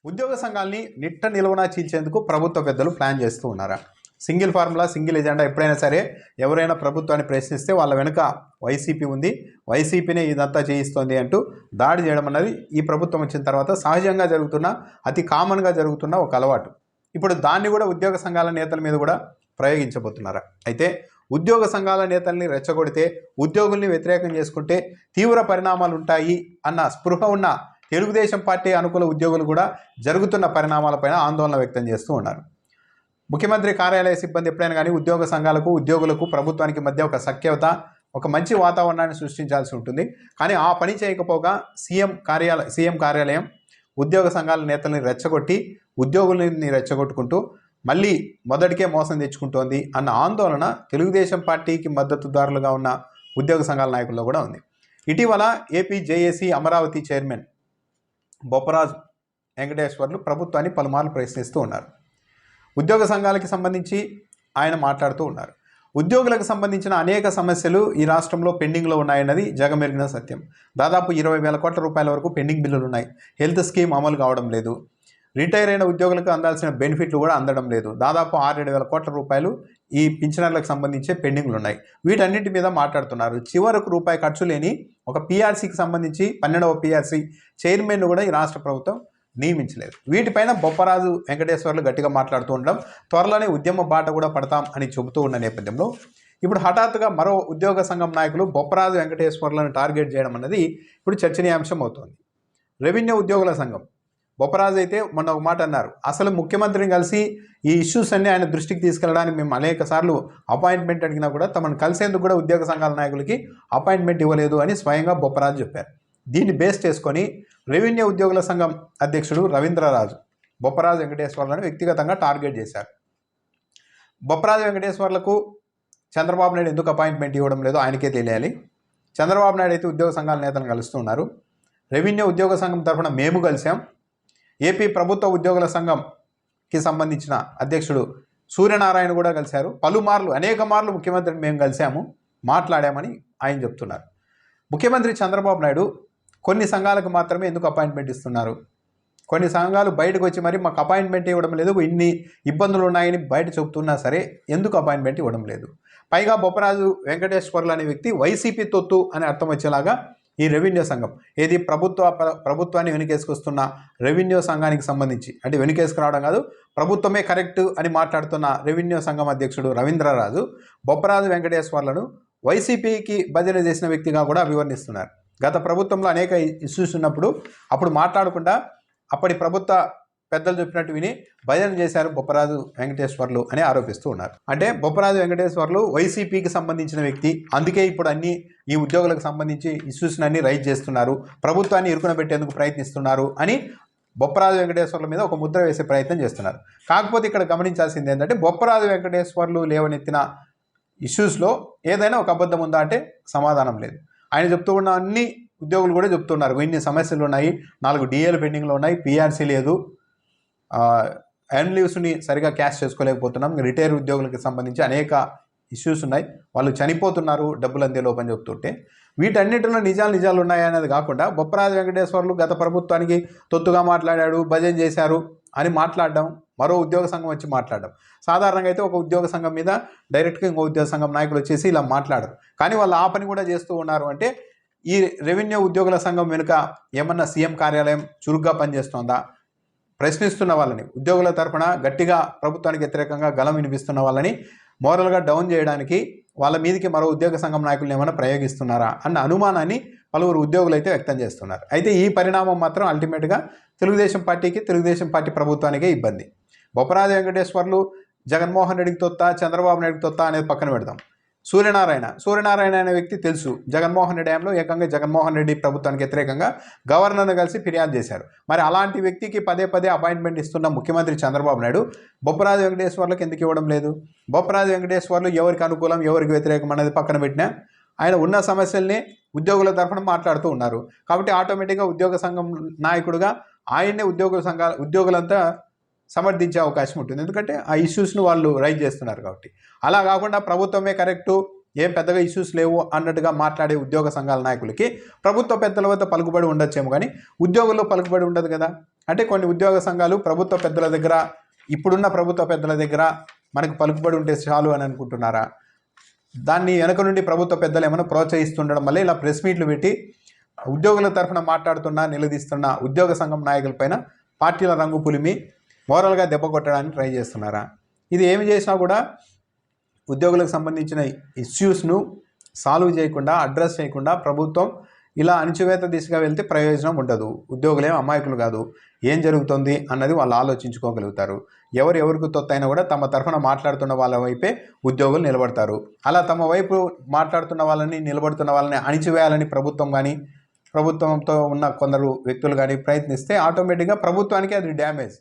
ఉద్యోగ సంఘాలని నిట్ట నిలువునా చీల్చేందుకు ప్రభుత్వ పెద్దలు ప్లాన్ చేస్తూ ఉన్నారా? Single formula, single agenda. ఎప్పుడైనా సరే ఎవరైనా ప్రభుత్వాన్ని ప్రశ్నిస్తే వాళ్ళ వెనుక వైసీపీ ఉంది, వైసీపీనే ఇదంతా చేయిస్తోంది అంటూ దాడి చేయడం అన్నది ఈ ప్రభుత్వం వచ్చిన తర్వాత సహజంగా జరుగుతున్న, అతి కామన్గా జరుగుతున్న ఒక అలవాటు. ఇప్పుడు దాన్ని కూడా ఉద్యోగ సంఘాల నేతల మీద కూడా ప్రయోగించబోతున్నారా? అయితే ఉద్యోగ సంఘాల నేతల్ని రెచ్చగొడితే, ఉద్యోగుల్ని వ్యతిరేకం చేసుకుంటే తీవ్ర పరిణామాలు ఉంటాయి అన్న స్పృహ ఉన్న తెలుగుదేశం పార్టీ అనుకూల ఉద్యోగులు కూడా జరుగుతున్న పరిణామాలపైన ఆందోళన వ్యక్తం చేస్తూ ఉన్నారు. ముఖ్యమంత్రి కార్యాలయ సిబ్బంది ఎప్పుడైనా కానీ ఉద్యోగ సంఘాలకు, ఉద్యోగులకు, ప్రభుత్వానికి మధ్య ఒక సఖ్యత, ఒక మంచి వాతావరణాన్ని సృష్టించాల్సి ఉంటుంది. కానీ ఆ పని చేయకపోగా సీఎం కార్యాలయం ఉద్యోగ సంఘాల నేతల్ని రెచ్చగొట్టి, ఉద్యోగులని రెచ్చగొట్టుకుంటూ మళ్ళీ మొదటికే మోసం తెచ్చుకుంటోంది అన్న ఆందోళన తెలుగుదేశం పార్టీకి మద్దతుదారులుగా ఉన్న ఉద్యోగ సంఘాల నాయకుల్లో కూడా ఉంది. ఇటీవల AP JAC Amaravati chairman Bopparaju Venkateswarlu ప్రభుత్వాన్ని పలుమార్లు ప్రశ్నిస్తూ ఉన్నారు. ఉద్యోగ సంఘాలకి సంబంధించి ఆయన మాట్లాడుతూ ఉన్నారు. ఉద్యోగులకు సంబంధించిన అనేక సమస్యలు ఈ రాష్ట్రంలో పెండింగ్లో ఉన్నాయన్నది జగమెరిగిన సత్యం. దాదాపు 20,000 కోట్ల రూపాయల వరకు పెండింగ్ బిల్లులు ఉన్నాయి. హెల్త్ స్కీమ్ అమలు కావడం లేదు. రిటైర్ అయిన ఉద్యోగులకు అందాల్సిన బెనిఫిట్లు కూడా అందడం లేదు. దాదాపు 6-7 కోట్ల రూపాయలు ఈ పింఛనర్లకు సంబంధించే పెండింగ్లు ఉన్నాయి. వీటన్నింటి మీద మాట్లాడుతున్నారు. చివరకు రూపాయి ఖర్చు లేని ఒక పీఆర్సీకి సంబంధించి 12వ పీఆర్సీ చైర్మన్ కూడా ఈ రాష్ట్ర ప్రభుత్వం నియమించలేదు. వీటిపైన బొప్పరాజు వెంకటేశ్వర్లు గట్టిగా మాట్లాడుతూ ఉండడం, త్వరలోనే ఉద్యమ బాట కూడా పడతాం అని చెబుతూ ఉన్న నేపథ్యంలో ఇప్పుడు హఠాత్తుగా మరో ఉద్యోగ సంఘం నాయకులు బొప్పరాజు వెంకటేశ్వర్లను టార్గెట్ చేయడం అన్నది ఇప్పుడు చర్చనీయాంశం అవుతోంది. రెవెన్యూ ఉద్యోగుల సంఘం బొప్పరాజు అయితే మొన్న ఒక మాట అన్నారు. అసలు ముఖ్యమంత్రిని కలిసి ఈ ఇష్యూస్ అన్ని ఆయన దృష్టికి తీసుకెళ్ళడానికి మేము అనేక సార్లు అపాయింట్మెంట్ అడిగినా కూడా తమను కలిసేందుకు కూడా ఉద్యోగ సంఘాల నాయకులకి అపాయింట్మెంట్ ఇవ్వలేదు అని స్వయంగా బొప్పరాజు చెప్పారు. దీన్ని బేస్ చేసుకొని రెవెన్యూ ఉద్యోగుల సంఘం అధ్యక్షుడు రవీంద్రరాజు బొప్పరాజు వెంకటేశ్వర్లను వ్యక్తిగతంగా టార్గెట్ చేశారు. బొప్పరాజు వెంకటేశ్వర్లకు చంద్రబాబు నాయుడు ఎందుకు అపాయింట్మెంట్ ఇవ్వడం లేదో ఆయనకే తెలియాలి. చంద్రబాబు నాయుడు అయితే ఉద్యోగ సంఘాల నేతలను కలుస్తున్నారు. రెవెన్యూ ఉద్యోగ సంఘం తరఫున మేము కలిసాం. ఏపీ ప్రభుత్వ ఉద్యోగుల సంఘంకి సంబంధించిన అధ్యక్షుడు సూర్యనారాయణ కూడా కలిశారు. పలుమార్లు, అనేక మార్లు ముఖ్యమంత్రిని మేము కలిసాము, మాట్లాడామని ఆయన చెప్తున్నారు. ముఖ్యమంత్రి చంద్రబాబు నాయుడు కొన్ని సంఘాలకు మాత్రమే ఎందుకు అపాయింట్మెంట్ ఇస్తున్నారు? కొన్ని సంఘాలు బయటకు వచ్చి మరి మాకు అపాయింట్మెంట్ ఇవ్వడం లేదు, ఇన్ని ఇబ్బందులు ఉన్నాయని బయట చెబుతున్నా సరే ఎందుకు అపాయింట్మెంట్ ఇవ్వడం లేదు? పైగా బొప్పరాజు వెంకటేశ్వర్లు అనే వ్యక్తి వైసీపీ తొత్తు అని అర్థం వచ్చేలాగా ఈ రెవెన్యూ సంఘం ఏది ప్రభుత్వాన్ని వెనుకేసుకొస్తున్న రెవెన్యూ సంఘానికి సంబంధించి, అంటే వెనుకేసుకురావడం కాదు, ప్రభుత్వమే కరెక్ట్ అని మాట్లాడుతున్న రెవెన్యూ సంఘం అధ్యక్షుడు రవీంద్రరాజు బొప్పరాజు వెంకటేశ్వర్లను వైసీపీకి భజన చేసిన వ్యక్తిగా కూడా అభివర్ణిస్తున్నారు. గత ప్రభుత్వంలో అనేక ఇష్యూస్ ఉన్నప్పుడు అప్పుడు మాట్లాడకుండా అప్పటి ప్రభుత్వ పెద్దలు చెప్పినట్టు విని భజన చేశారు బొప్పరాజు వెంకటేశ్వర్లు అని ఆరోపిస్తూ ఉన్నారు. అంటే బొప్పరాజు వెంకటేశ్వర్లు వైసీపీకి సంబంధించిన వ్యక్తి, అందుకే ఇప్పుడు అన్ని ఈ ఉద్యోగులకు సంబంధించి ఇష్యూస్ని అన్ని రైజ్ చేస్తున్నారు, ప్రభుత్వాన్ని ఇరుకున పెట్టేందుకు ప్రయత్నిస్తున్నారు అని బొప్పరాజు వెంకటేశ్వర్ల మీద ఒక ముద్ర వేసే ప్రయత్నం చేస్తున్నారు. కాకపోతే ఇక్కడ గమనించాల్సింది ఏంటంటే బొప్పరాజు వెంకటేశ్వర్లు లేవనెత్తిన ఇష్యూస్లో ఏదైనా ఒక అబద్ధం ఉందా అంటే సమాధానం లేదు. ఆయన చెప్తూ ఉన్న అన్ని ఉద్యోగులు కూడా చెప్తున్నారు, ఇన్ని సమస్యలు ఉన్నాయి, 4 డిఏలు పెండింగ్లో ఉన్నాయి, పీఆర్సీ లేదు, ఎర్న్ లీవ్స్ని సరిగా క్యాష్ చేసుకోలేకపోతున్నాం, రిటైర్ ఉద్యోగులకు సంబంధించి అనేక ఇష్యూస్ ఉన్నాయి, వాళ్ళు చనిపోతున్నారు డబ్బులు అందే లోపని చెప్తుంటే వీటన్నిటిలో నిజాలు ఉన్నాయనేది కాకుండా బొప్పరాజు వెంకటేశ్వర్లు గత ప్రభుత్వానికి తొత్తుగా మాట్లాడాడు, భజన చేశారు అని మాట్లాడడం, మరో ఉద్యోగ సంఘం వచ్చి మాట్లాడడం. సాధారణంగా అయితే ఒక ఉద్యోగ సంఘం మీద డైరెక్ట్గా ఇంకో ఉద్యోగ సంఘం నాయకులు వచ్చేసి ఇలా మాట్లాడరు. కానీ వాళ్ళు ఆ పని కూడా చేస్తూ ఉన్నారు. అంటే ఈ రెవెన్యూ ఉద్యోగుల సంఘం వెనుక ఏమన్నా సీఎం కార్యాలయం చురుగ్గా పనిచేస్తోందా? ప్రశ్నిస్తున్న వాళ్ళని, ఉద్యోగుల తరఫున గట్టిగా ప్రభుత్వానికి వ్యతిరేకంగా గలం వినిపిస్తున్న వాళ్ళని మోరల్గా డౌన్ చేయడానికి వాళ్ళ మీదకి మరో ఉద్యోగ సంఘం నాయకులను ఏమైనా ప్రయోగిస్తున్నారా అన్న అనుమానాన్ని పలువురు ఉద్యోగులు అయితే వ్యక్తం చేస్తున్నారు. అయితే ఈ పరిణామం మాత్రం అల్టిమేట్గా తెలుగుదేశం పార్టీకి, తెలుగుదేశం పార్టీ ప్రభుత్వానికే ఇబ్బంది. బొప్పరాజు వెంకటేశ్వర్లు జగన్మోహన్ రెడ్డికి తొత్తా, చంద్రబాబు నాయుడికి తొత్తా అనేది పక్కన పెడదాం. సూర్యనారాయణ అనే వ్యక్తి తెలుసు, జగన్మోహన్ రెడ్డి హయాంలో ఏకంగా జగన్మోహన్ రెడ్డి ప్రభుత్వానికి వ్యతిరేకంగా గవర్నర్ను కలిసి ఫిర్యాదు చేశారు. మరి అలాంటి వ్యక్తికి పదే అపాయింట్మెంట్ ఇస్తున్న ముఖ్యమంత్రి చంద్రబాబు నాయుడు బొప్పరాజు వెంకటేశ్వర్లకు ఎందుకు ఇవ్వడం లేదు? బొప్పరాజు వెంకటేశ్వర్లు ఎవరికి అనుకూలం, ఎవరికి వ్యతిరేకం అనేది పక్కన పెట్టినా ఆయన ఉన్న సమస్యల్ని ఉద్యోగుల తరఫున మాట్లాడుతూ ఉన్నారు. కాబట్టి ఆటోమేటిక్గా ఉద్యోగ సంఘం నాయకుడిగా ఆయన్నే ఉద్యోగులంతా సమర్థించే అవకాశం ఉంటుంది. ఎందుకంటే ఆ ఇష్యూస్ను వాళ్ళు రైజ్ చేస్తున్నారు కాబట్టి. అలా కాకుండా ప్రభుత్వమే కరెక్టు, ఏం పెద్దగా ఇష్యూస్ లేవు అన్నట్టుగా మాట్లాడే ఉద్యోగ సంఘాల నాయకులకి ప్రభుత్వ పెద్దల వద్ద పలుకుబడి ఉండొచ్చేమో కానీ ఉద్యోగుల్లో పలుకుబడి ఉండదు కదా. అంటే కొన్ని ఉద్యోగ సంఘాలు ప్రభుత్వ పెద్దల దగ్గర, ఇప్పుడున్న ప్రభుత్వ పెద్దల దగ్గర మనకు పలుకుబడి ఉంటే చాలు అని అనుకుంటున్నారా? దాన్ని వెనక నుండి ప్రభుత్వ పెద్దలు ఏమైనా ప్రోత్సహిస్తుండడం వల్ల ఇలా ప్రెస్ మీట్లు పెట్టి ఉద్యోగుల తరఫున మాట్లాడుతున్న, నిలదీస్తున్న ఉద్యోగ సంఘం నాయకులపైన పార్టీల రంగు పులిమి మోరల్గా దెబ్బ కొట్టడానికి ట్రై చేస్తున్నారా? ఇది ఏమి చేసినా కూడా ఉద్యోగులకు సంబంధించిన ఇష్యూస్ను సాల్వ్ చేయకుండా, అడ్రస్ చేయకుండా ప్రభుత్వం ఇలా అణిచివేత దిశగా వెళ్తే ప్రయోజనం ఉండదు. ఉద్యోగులేం అమాయకులు కాదు. ఏం జరుగుతుంది అన్నది వాళ్ళు ఆలోచించుకోగలుగుతారు. ఎవరికి తొత్తైనా కూడా తమ తరఫున మాట్లాడుతున్న వాళ్ళ వైపే ఉద్యోగులు నిలబడతారు. అలా తమ వైపు మాట్లాడుతున్న వాళ్ళని, నిలబడుతున్న వాళ్ళని అణిచివేయాలని ప్రభుత్వం కానీ, ప్రభుత్వంతో ఉన్న కొందరు వ్యక్తులు కానీ ప్రయత్నిస్తే ఆటోమేటిక్గా ప్రభుత్వానికి అది డ్యామేజ్.